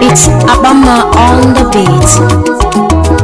It's Abama on the beat.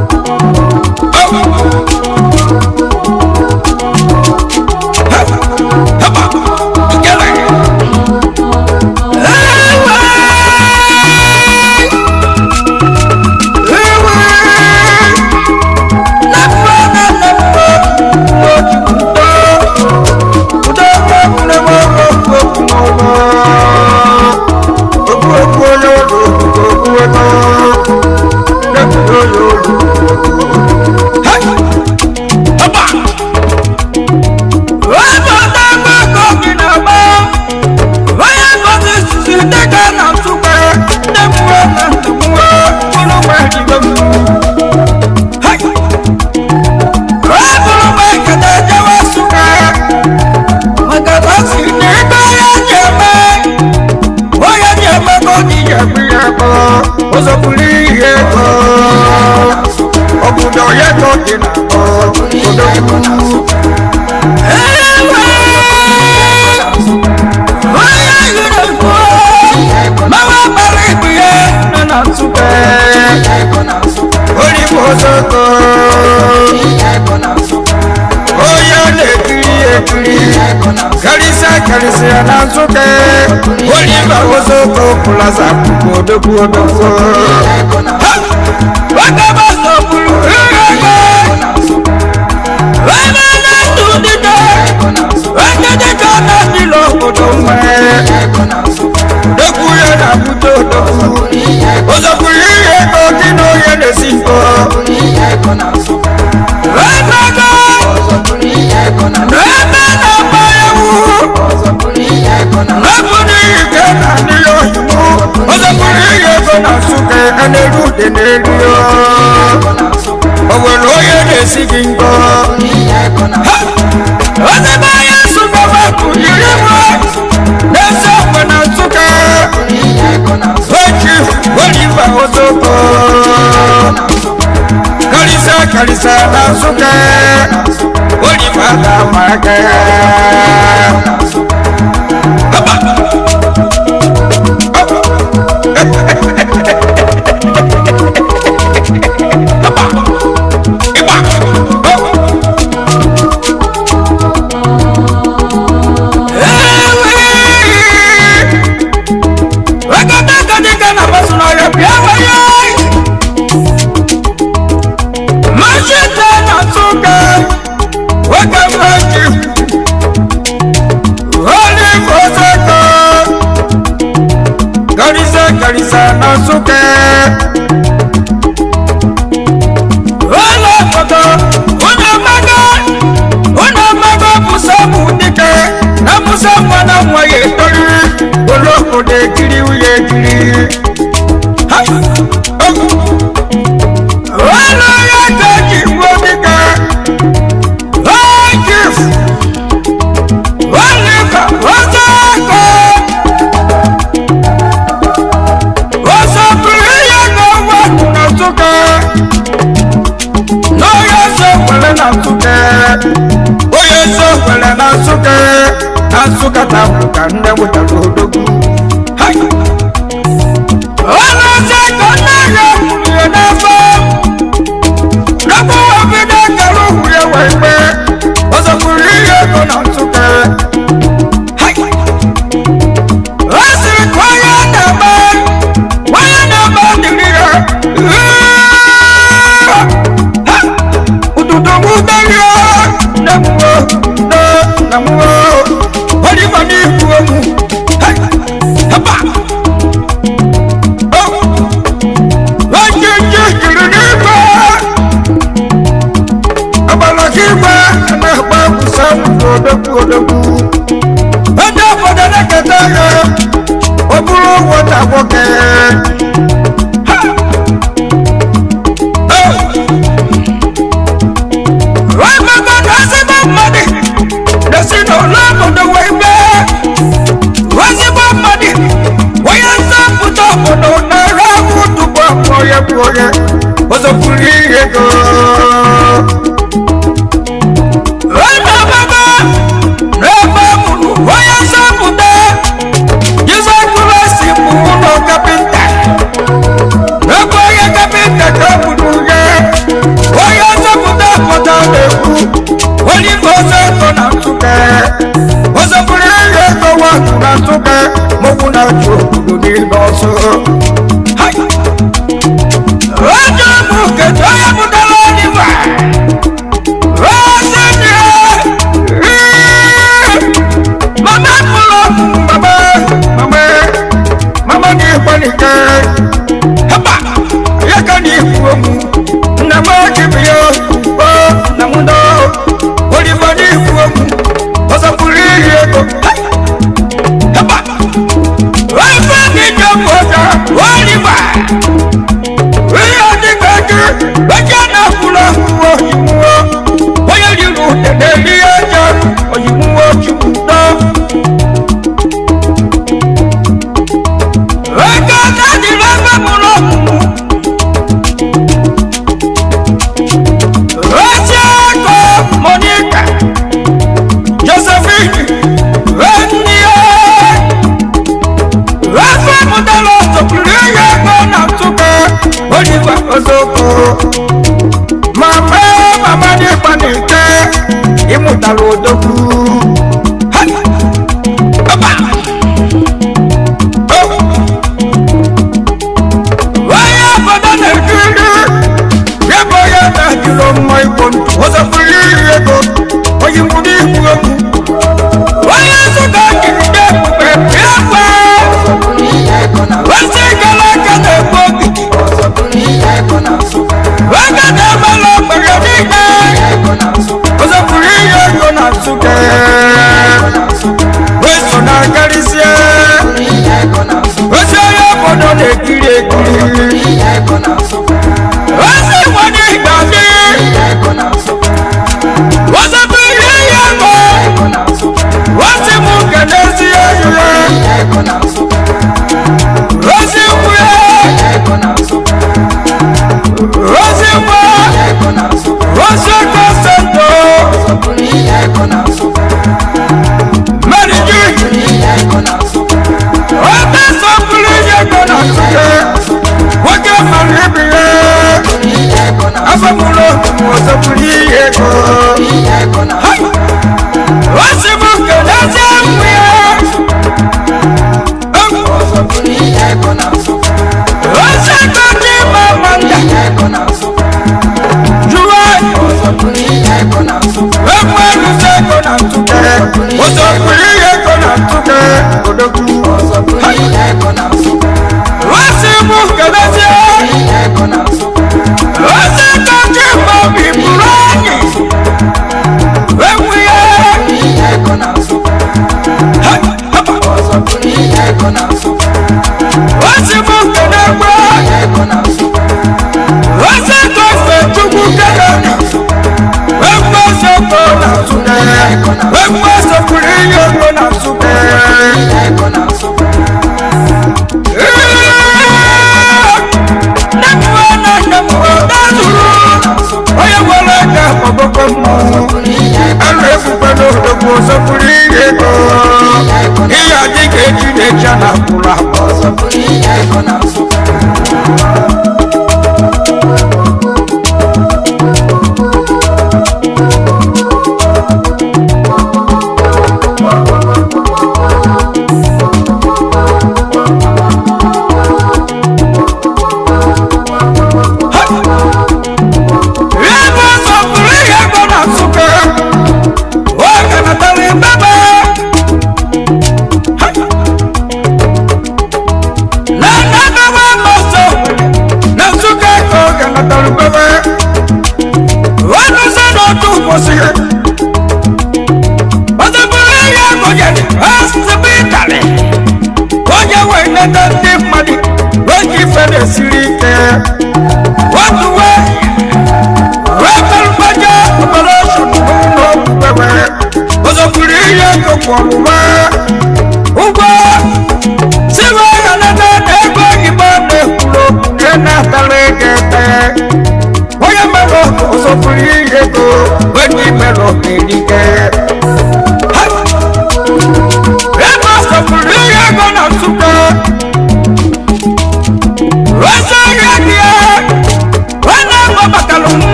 Kalisia na nsuke Oliva wosoko Kulaza kukodo kuodo Wakaba sopulu Wakaba tudika Wakadika na nilo kudomwe Dokuye na kutodo Ozokuliye kotino yene sinko Wakaba Kalisa na suke Oliva da mage Kalisa na suke Wala koto Una maga Musa mudike Na Musa mwana mwaye tori Oloko de kiri uye kiri Wala ya taji mwabika Wajif Walika Wazako Suka tabuka nne mutadodogu Hai Ona zeko naga Muye nafo Nabu wabida kalu Muye waipe Ozo kuriye kona suke Hai Asiri kwaya nama Waya nama diliya Ututumu daliya Namuwa Namuwa Oliva ni kuomu Hapa kuoye ozokuri ego Rama baba Rama munu Oya sabuda Jisa kula simu uno kapinta Rama ya kapinta kabudu ye Oya sabuda kota leku Wali boza kona tuke ozokuri ego wa kuna tuke Mokuna chukudu ni noso Raja muke jaya mudalani wa Rasanya Mama mulo Mama ni panike Hapa Yaka ni kuomu Nama kibiyo Namundo Oliva ni kuomu Osa puli yeko Hapa Rafa ni jamuoja Oliva Bajana kula huo jimuo Oya liru tedeli aja Ojimuo chimuta Weka nadi lama mulo Rasiako Monica Josephine Rania Rafa mudalo Sokuliya kona tuka Oliver Ozoko Mama ni panike Imutalo doku Hai Papa Waya badane kiri Yebo ya tajilo maikon Ozokuli yego Oyimbudi kuyoku Waya suka kiride kupepe Yapa Wasi galaka nepogi Waka nemalo magadiga Ozokuli yego na suke Weso na garisia Weso ya bono de kiri Wasi wani gadi Ozokuli yego Wasi mukenezi yeye Wasi uye Wasi wa Wasi kosento Mary Jui Wata sokuli yego na suke Wake maribiye Afa mulo Ozokuli yego Hai Wasi mukenezi uye Wasi koti mamanda Juwai Wemwelu seko na mtuke Ozokuli yego na mtuke Odoku Hai Wasi mukenezi Wasi koti mami burani Wemwiye Hai Hapa Wasi mukenegwa Wasi kofe chuku kagani Wemwa soko na suke Wemwa sokuli yego na suke Namuwa nazuru Oya walaka maboko mu Alefu pano dogo Ozokuli yego Iya dike jine chana kula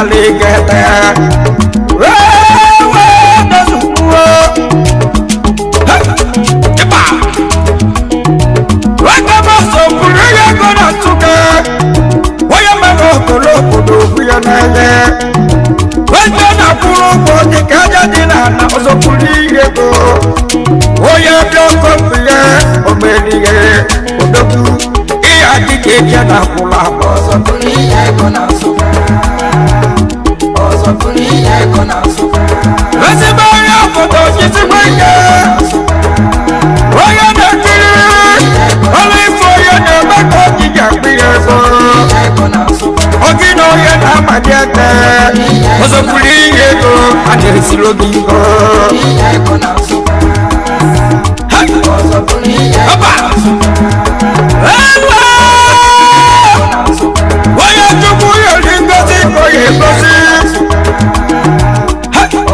maligete dasukuo iba wakamaso kuriye gona tuke waya mego kolo kudo kuya nele waya na kuro bodi kaja dina na ozo kuriye go waya bloko kuya omeniye odoku iya dike na kula ozo kuriye gona tuke ozo kuriye gona tuke wese baya kodo kisikwenge waya na kiri only for your name ko jiga biye go ogino ye na madiate ozo kuriye go ande silogi go ozo kuriye aba waya tubu yo lingozi ko ye bosi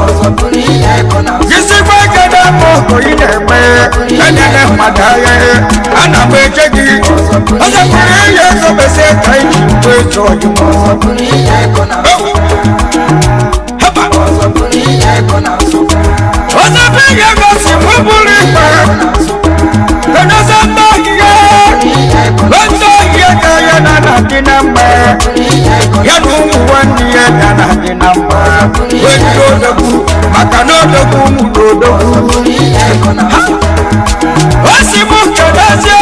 ozo kuriye go na kisikwenge na mo ko ine me enene madaye ana bejegi ozo kuriye go bese kai we so you ozo kuriye go na haba ozo kuriye go na ozo kuriye go si bubuli pa eno samba hiye wento hiye kaya na dinamba ya numu wani ya na dinamba wento dogu makano dogu mudo dogu wasi mukedaze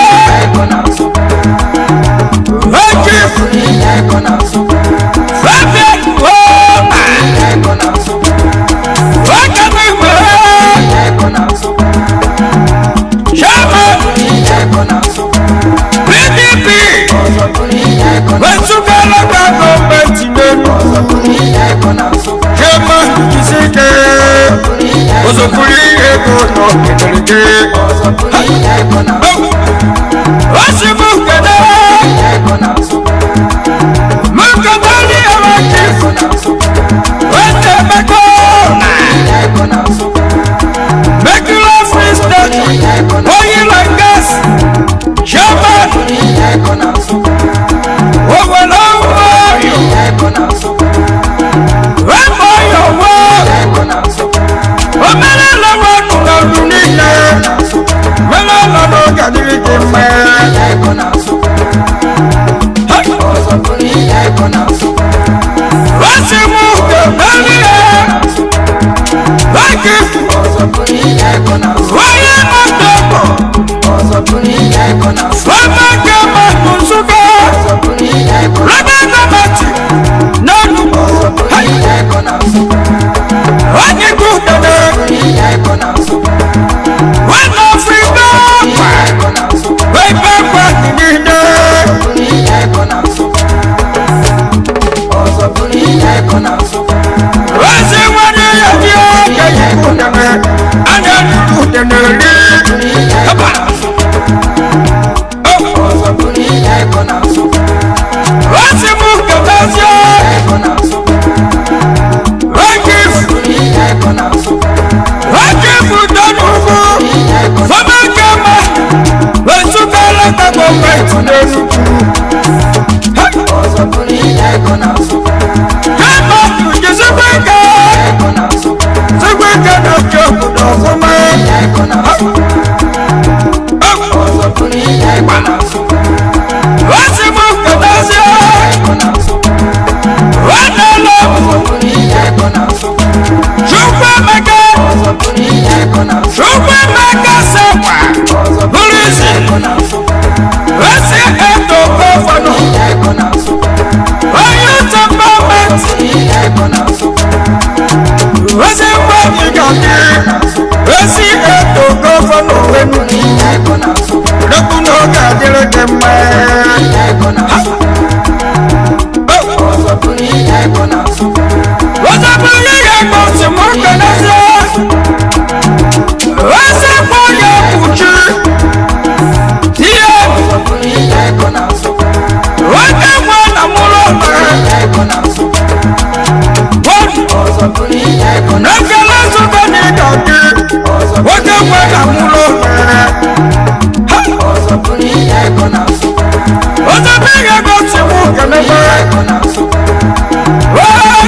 waki wabe woma wakami shama PDP wetsukala kwa gọọmenti n'elu shama kisike ozokuriye go no kedeleke wasi mukede mukadali awaki wete mekona mekula free state oil and gas shama owolowo wemoyo wo omelelewo nunadu nile melelolo gadirike me wasimu kemeliye waki waye motobo wamekema nusuka rebenamati nanu wakikutene wanafrika weipekwa ningine wasi wani yadio kayikutene anyanikutene haba wasi mukabazia wakifu danugu famakama wesukala kagombetu nenuku kama tujisikweka sikweka na kyokudokume wasi mukabazia wanalo Chupamaka sewa Polisi Wesi eto kofano Youth empowerment Wesi waki gaki Wesi eto kofano Wenuki Lekuno gadile kemme Wazapuli yako simuka nase Wasapoya kuchi Tia Wake mwana muloma Nakala sukani kaki Wake mwana muloma Wasapiga kwa simuka nase Wana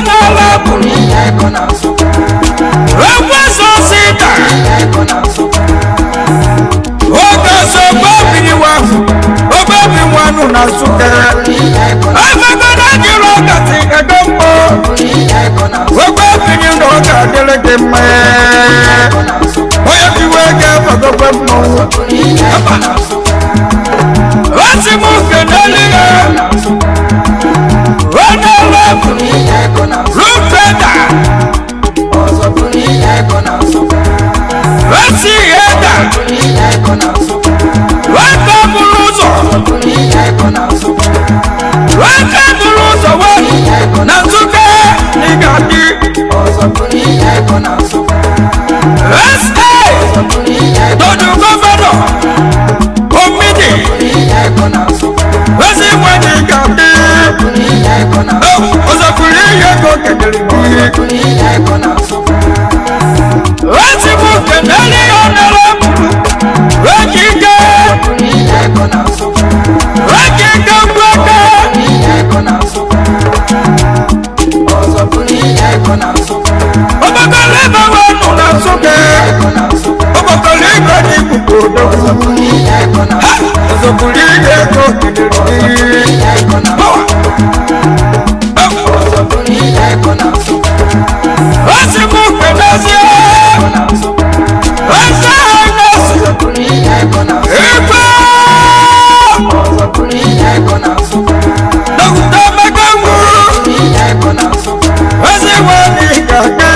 mma onye kiwe ga-afagokwe mmọnwụ osi m keneli ya onye ọlọbụ rufeda osi heda waka bụrụ ụzọ na Nsukka n'Igadi SA Dodu gọvanọ Omidi ezi nwe n'Igadi ọzọpụrụ ihe ego kedere ezi bụ keneli ọnara mụrụ ekike mgbaka ọgbakọrọ ebe wa nọ na Nsukka ọgbakọrọ ebe dị ikuku ọzọpụrụ ihe ego kedere osi mụ kenezie eze hainesi igwe dọkịta Emeka nwụrụ eze nwanyị ga-aga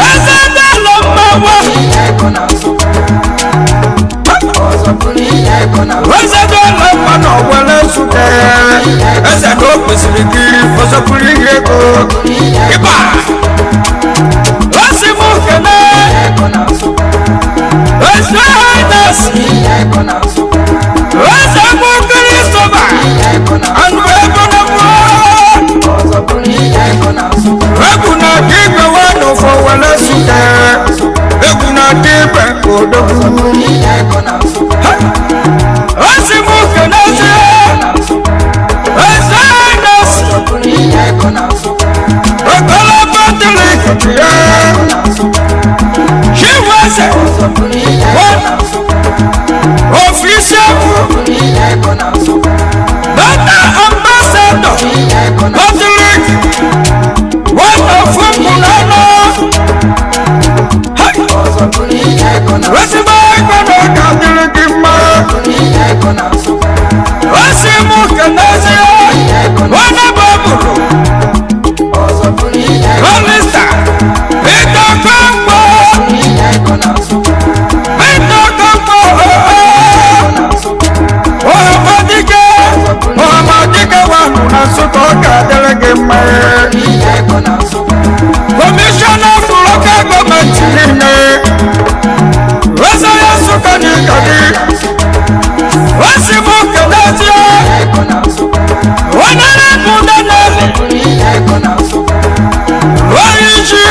eze dịla mmanwụ eze dịla mma na ọgbara Nsukka eze na o kwesịrị gị ọzọpụrụ ihe ego ịba osi mụ kene eze hainesi eze mụ Kristofa anụ ego na mmụọ egwu na dị igwe nwanne ụfọ were Nsukka egwu na dị igwe odogwu osi mụ kenezie eze hainesi okolobọ dịrị ya chiweze ofisi egwu dọta ambasadọ Catholic one of Mpunano ezigbo ego na ọka dịrị gị mma osi mụ kenezie onye bọbụrụ Olista Itokombo Ọhamadike wanụ na Nsukka ọ ga-adịrị gị mma kọmishọna lokal gọọmenti niile eze ya Nsukka n'Igadi osi mụ kenezie onye na-ebu Daniel onye ji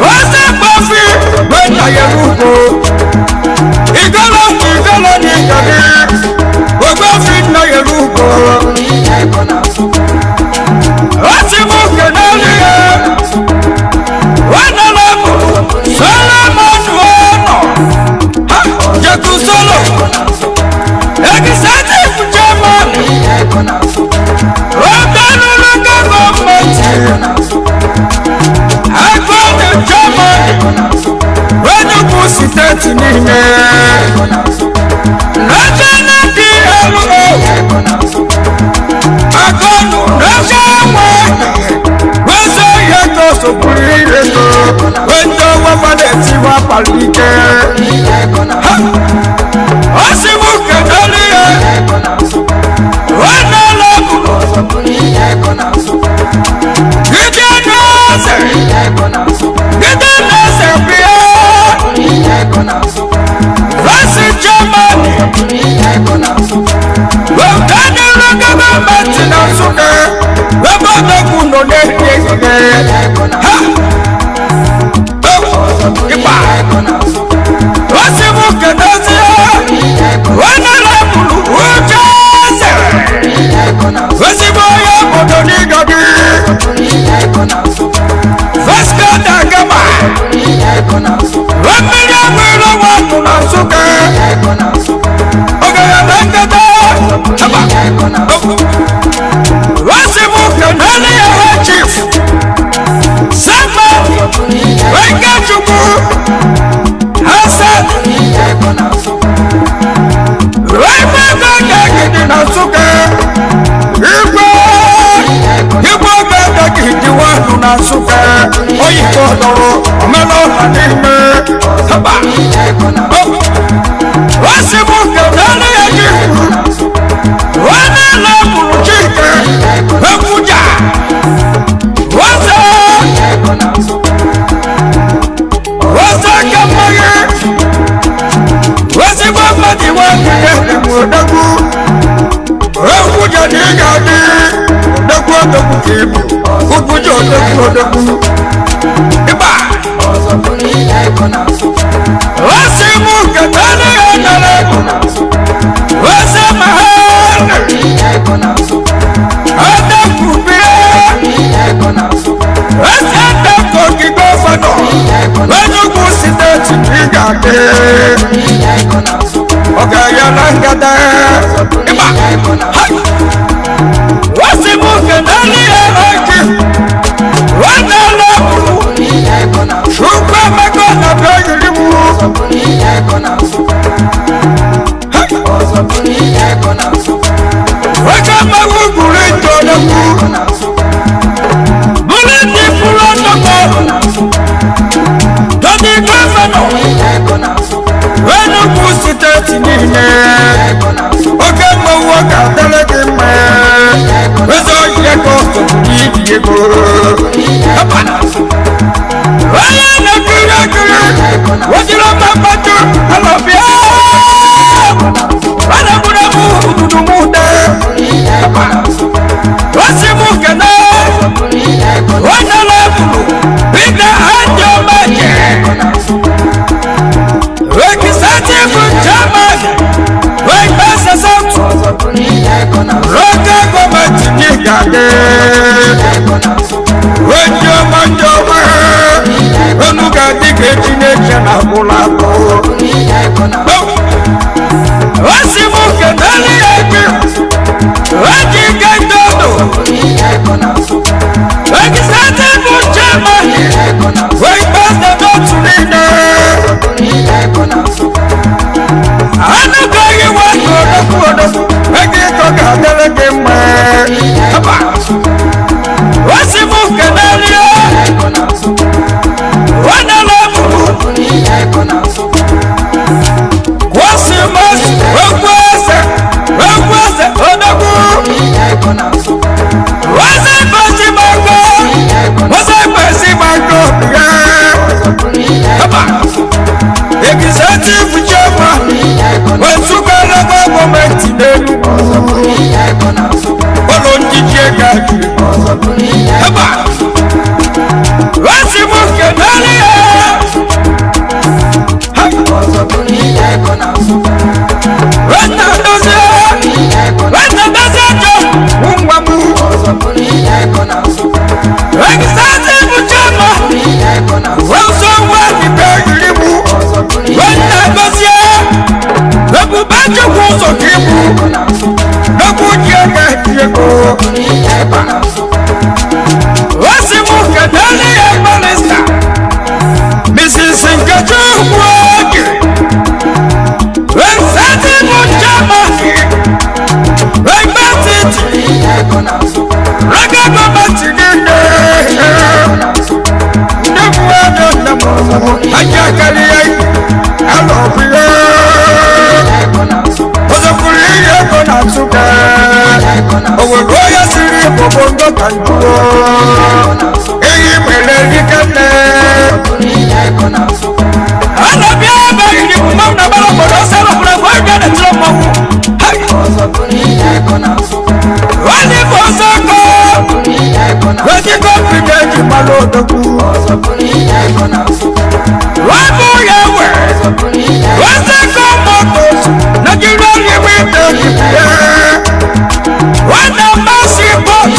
osi mgbafi wena ya n'ugbo igolo n'Igadi ogbafi nna ya n'ugbo osi mụ keneli ya wanala mụ Solomon Wono Jekusolo executive chairman Obelu local government Agodi chairman Enugu steeti niile National PLO Agonu national weze ihe tosopụrụ ihe to wende wafade tiwa palike osi mụ keneli ya wanala mụ gide n'eze bịa rasi Germany wetani local gọọmenti na Nsukka ebe ọdọgwu nọ n'ehihie ịba osi mụ kenezie oyi kọdọrọ ọmọlọ n'ime haba wasi mu kẹdẹrẹ yẹji wọn n'ala muru chike ekuja wọsẹ kẹmọye wasi gbọmọdé wọn kẹdẹ ẹmu ọdọgbu ekuja ní yàrá ọdọgbu ọdọgbu kìíbu kukuja ọdọgbu ọdọgbu ibà wasi mu kẹdẹrẹ yẹjẹrẹ wasi mahana ọdọgbu bíi wasi ọdọgbu kíkọ fọdọ wẹnyugbu sinẹti nígbàdé ọgá yàrá ngàdá ibà wasi mu kẹdẹrẹ yẹjẹ wọn n'ala muru ṣùgbọ́n mẹ́kọ́ nàbẹ́ yìí mú. wọ́n máa wú gùrẹ́ ìjọba mú. múlẹ̀ ní fúlọ́ nọ́kọ́. tọ́jú gọ́fẹ̀nà. wọ́n kú sítẹ́ẹ̀tì nìyẹn. ọ̀gá mọ̀ wọ́n kà tẹ́lẹ̀ kí n mẹ́. wọ́n sọ yẹ kó tó ní ìdíyego. wọ́n yẹ kiri wọ́n ti lọ́ máa bàtú àlọ́bíà wọ́n lè múra mú dúdú mú dẹ́ wọ́n sì mú kẹ̀lẹ́ wọ́n yẹ lọ́kùnrin bíkẹ́ àjọ méje rẹ́kísẹ́tì fún german wọ́n gbé sẹ́sẹ́ tù rọ́kẹ́ gọ́mẹ̀tì ní gàdé wọ́n jẹ́ ọmọdé ọmọ onuga dike Chineke na mụlapụ wasi mụ kenali eke weji ike ndodo wegi sate bụ chema wegi pasta n'otu niile anụgaghị nwata odogwu odogwu wegi ịtọ ga-adịrị gị mma wasi mụ kenali Kwasimas, wegwese, odogwu. Wase kwasi mango, haba. Executive chairman, wesukala kwa gọọmenti n'Enugu. Olonjije gadi, haba. Wasi mu kenali ya. Wena dozie jo ngwamu. Executive chairman, weso wani beyirimu. Wena dozie, webubaje kuzo kibu. Nokuje gadiego. Wasi mu kenali ya minister. Mrs. Nkechi Nwoke. Wesati mu jamani. Wegbetiti. Raga gọọmenti niile. Nnekwu ado nnamo. Ajakari ya alọbi ya. Ozokwuru ihe ego na Nsụka. Owere onye siri bobongo ka njuo. Eyi mere dike nne. Alọbi abaghị n'ibu mmanwụ na gbara obodo ọsọ alọbụla bụ onye na-etiri mmanwụ. Wani bụ ọsọ ọkọ. Weji kọmpini eji mmanụ odogwu. Wabụ ya we. Weseko motos. Nigeria Limited. Wana masi bot.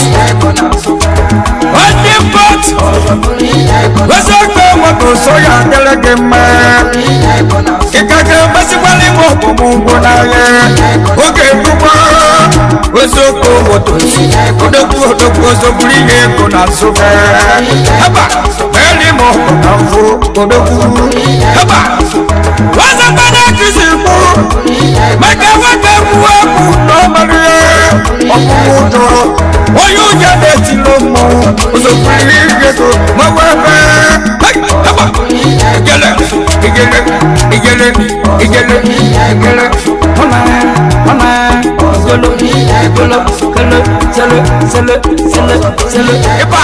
Wani bot. Weseko motos oya ngelege mma. Ikake masikwali mọ̀kùnmùngbò n'ayẹ. Oge dugbo. Weseko motos. Odogwu ozogburu ihe ego na Nsụka. Haba. Meri mọ̀kù na mfo. Odogwu. Haba. Wazapana kisimu. Maka waka kuwaku n'ọmọdé. Ọkùnrin ụjọ. Onye ụjọ na-etilo mmụọ. Ozogburu ihe ego. Mọ̀wẹ́fẹ́. igele igele mama mama golo golo golo sele sele sele sele iba